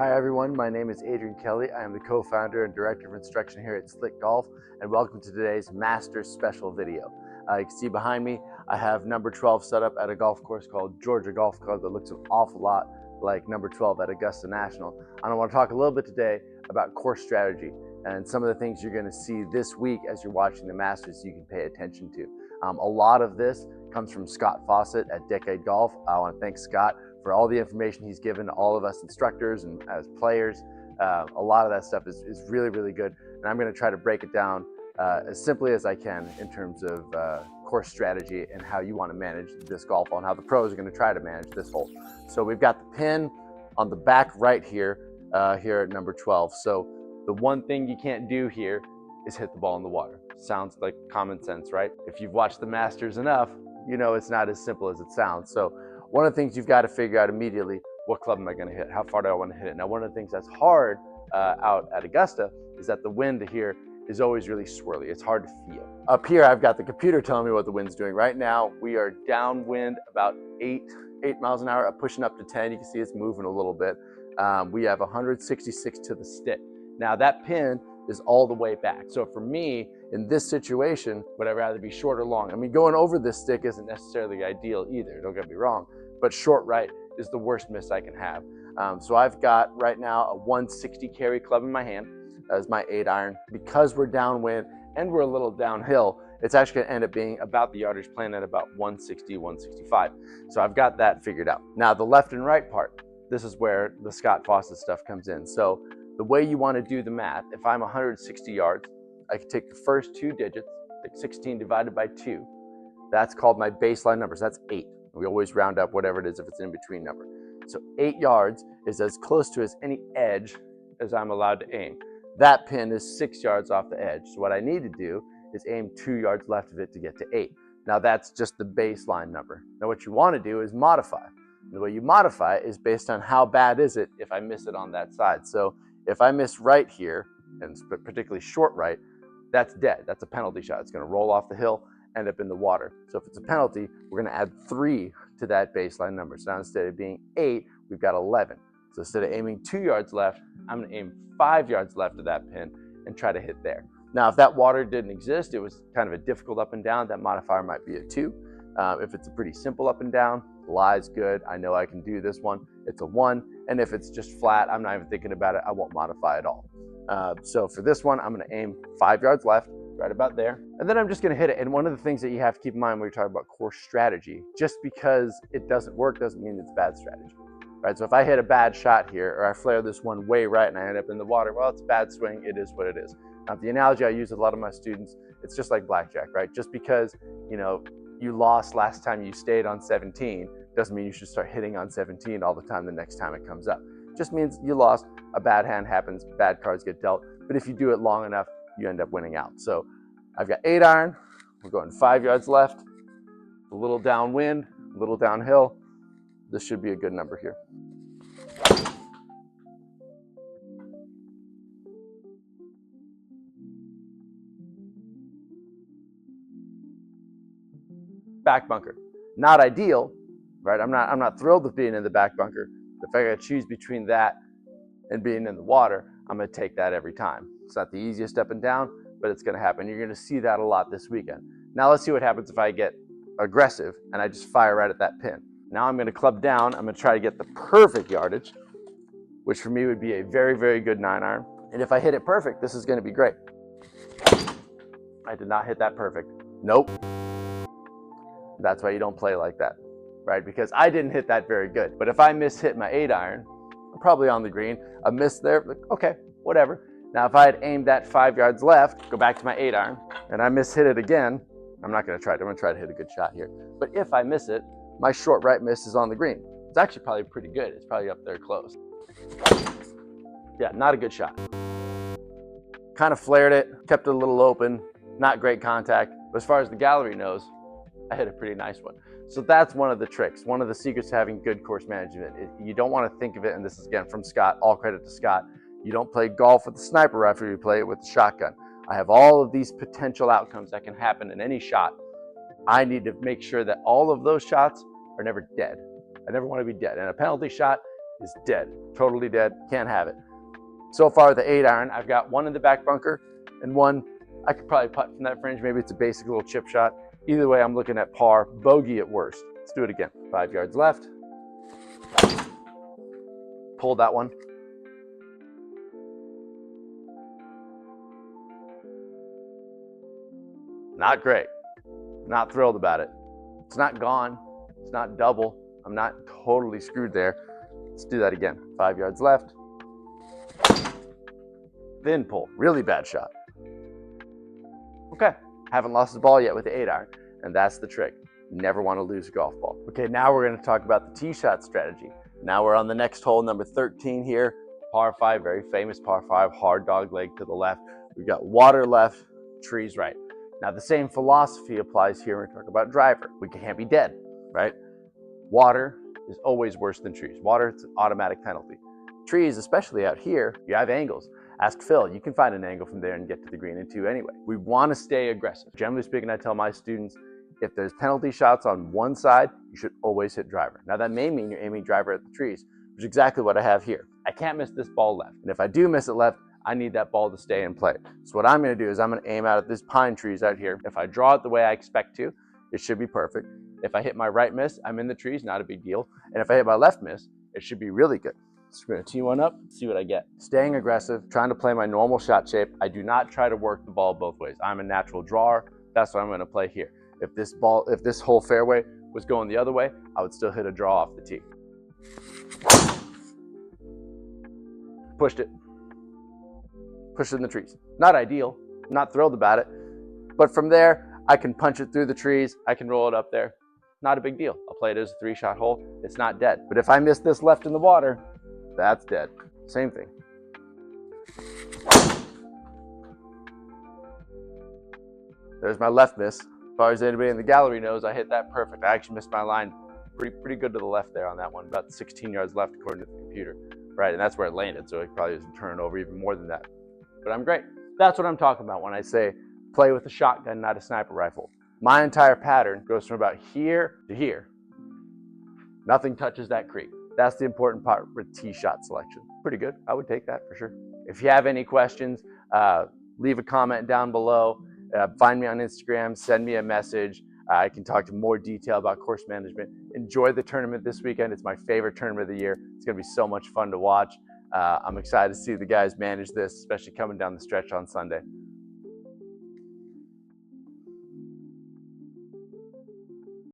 Hi everyone, my name is Adrian Kelly. I am the co-founder and director of instruction here at SLICGOLF, and welcome to today's Masters special video. You can see behind me, I have number 12 set up at a golf course called Georgia Golf Club that looks an awful lot like number 12 at Augusta National. And I want to talk a little bit today about course strategy and some of the things you're going to see this week as you're watching the Masters you can pay attention to. A lot of this comes from Scott Fawcett at Decade Golf. I want to thank Scott for all the information he's given to all of us instructors and as players. A lot of that stuff is really, really good. And I'm going to try to break it down as simply as I can in terms of course strategy and how you want to manage this golf hole and how the pros are going to try to manage this hole. So we've got the pin on the back right here, here at number 12. So the one thing you can't do here is hit the ball in the water. Sounds like common sense, right? If you've watched the Masters enough, you know it's not as simple as it sounds. So one of the things you've got to figure out immediately, what club am I going to hit? How far do I want to hit it? Now, one of the things that's hard out at Augusta is that the wind here is always really swirly. It's hard to feel. Up here, I've got the computer telling me what the wind's doing. Right now, we are downwind about 8 miles an hour, pushing up to 10. You can see it's moving a little bit. We have 166 to the stick. Now, that pin is all the way back. So for me, in this situation, would I rather be short or long? I mean, going over this stick isn't necessarily ideal either, don't get me wrong, but short right is the worst miss I can have. So I've got right now a 160 carry club in my hand as my 8-iron. Because we're downwind and we're a little downhill, it's actually gonna end up being about the yardage plan at about 160, 165. So I've got that figured out. Now the left and right part, this is where the Scott Fawcett stuff comes in. So the way you want to do the math, if I'm 160 yards, I can take the first 2 digits, like 16 divided by 2. That's called my baseline number. So that's 8. We always round up whatever it is if it's an in-between number. So 8 yards is as close to as any edge as I'm allowed to aim. That pin is 6 yards off the edge. So what I need to do is aim 2 yards left of it to get to 8. Now that's just the baseline number. Now what you want to do is modify. And the way you modify it is based on how bad is it if I miss it on that side. So if I miss right here, and particularly short right, that's dead. That's a penalty shot. It's going to roll off the hill, end up in the water. So if it's a penalty, we're going to add 3 to that baseline number. So now instead of being 8, we've got 11. So instead of aiming 2 yards left, I'm going to aim 5 yards left of that pin and try to hit there. Now, if that water didn't exist, it was kind of a difficult up and down, that modifier might be a 2. If it's a pretty simple up and down, lie's good. I know I can do this one. It's a 1. And if it's just flat, I'm not even thinking about it. I won't modify at all. So for this one, I'm going to aim 5 yards left, right about there. And then I'm just going to hit it. And one of the things that you have to keep in mind when you're talking about course strategy, just because it doesn't work doesn't mean it's bad strategy. Right? So if I hit a bad shot here, or I flare this one way right and I end up in the water, well, it's a bad swing. It is what it is. Now, the analogy I use with a lot of my students, it's just like blackjack, right? Just because, you know, you lost last time you stayed on 17 doesn't mean you should start hitting on 17 all the time the next time it comes up. Just means you lost, a bad hand happens, bad cards get dealt, but if you do it long enough, you end up winning out. So I've got 8-iron, we're going 5 yards left, a little downwind, a little downhill. This should be a good number here. Back bunker, not ideal, right? I'm not thrilled with being in the back bunker. If I gotta choose between that and being in the water, I'm gonna take that every time. It's not the easiest up and down, but it's gonna happen. You're gonna see that a lot this weekend. Now let's see what happens if I get aggressive and I just fire right at that pin. Now I'm gonna club down. I'm gonna try to get the perfect yardage, which for me would be a very, very good 9-iron. And if I hit it perfect, this is gonna be great. I did not hit that perfect. Nope. That's why you don't play like that, right? Because I didn't hit that very good. But if I miss-hit my 8-iron, I'm probably on the green. A miss there, okay, whatever. Now, if I had aimed that 5 yards left, go back to my 8-iron, and I miss-hit it again, I'm not gonna try it. I'm gonna try to hit a good shot here. But if I miss it, my short right miss is on the green. It's actually probably pretty good. It's probably up there close. Yeah, not a good shot. Kind of flared it, kept it a little open, not great contact. But as far as the gallery knows, I hit a pretty nice one. So that's one of the tricks. One of the secrets to having good course management. You don't want to think of it, and this is again from Scott, all credit to Scott. You don't play golf with the sniper rifle, you play it with the shotgun. I have all of these potential outcomes that can happen in any shot. I need to make sure that all of those shots are never dead. I never want to be dead. And a penalty shot is dead, totally dead, can't have it. So far with the 8-iron, I've got one in the back bunker and one I could probably putt from that fringe. Maybe it's a basic little chip shot. Either way, I'm looking at par, bogey at worst. Let's do it again. 5 yards left. Pulled that one. Not great. Not thrilled about it. It's not gone. It's not double. I'm not totally screwed there. Let's do that again. 5 yards left. Thin pull. Really bad shot. Okay. Haven't lost the ball yet with the 8-iron, and that's the trick. Never want to lose a golf ball. Okay, now we're going to talk about the tee shot strategy. Now we're on the next hole, number 13 here. Par 5, very famous par 5, hard dog leg to the left. We've got water left, trees right. Now the same philosophy applies here when we talk about driver. We can't be dead, right? Water is always worse than trees. Water, it's an automatic penalty. Trees, especially out here, you have angles. Ask Phil, you can find an angle from there and get to the green in 2 anyway. We want to stay aggressive. Generally speaking, I tell my students, if there's penalty shots on one side, you should always hit driver. Now that may mean you're aiming driver at the trees, which is exactly what I have here. I can't miss this ball left. And if I do miss it left, I need that ball to stay in play. So what I'm going to do is I'm going to aim out at this pine trees out here. If I draw it the way I expect to, it should be perfect. If I hit my right miss, I'm in the trees, not a big deal. And if I hit my left miss, it should be really good. So we're going to tee one up, see what I get. Staying aggressive, trying to play my normal shot shape. I do not try to work the ball both ways. I'm a natural drawer. That's what I'm going to play here. If this whole fairway was going the other way, I would still hit a draw off the tee. Pushed it. Pushed it in the trees. Not ideal, not thrilled about it. But from there, I can punch it through the trees. I can roll it up there. Not a big deal. I'll play it as a 3-shot hole. It's not dead. But if I miss this left in the water, that's dead. Same thing. There's my left miss. As far as anybody in the gallery knows, I hit that perfect. I actually missed my line pretty good to the left there on that one. About 16 yards left according to the computer. Right, and that's where it landed, so it probably doesn't turn over even more than that. But I'm great. That's what I'm talking about when I say play with a shotgun, not a sniper rifle. My entire pattern goes from about here to here. Nothing touches that creek. That's the important part with tee shot selection. Pretty good. I would take that for sure. If you have any questions, leave a comment down below. Find me on Instagram. Send me a message. I can talk to more detail about course management. Enjoy the tournament this weekend. It's my favorite tournament of the year. It's going to be so much fun to watch. I'm excited to see the guys manage this, especially coming down the stretch on Sunday.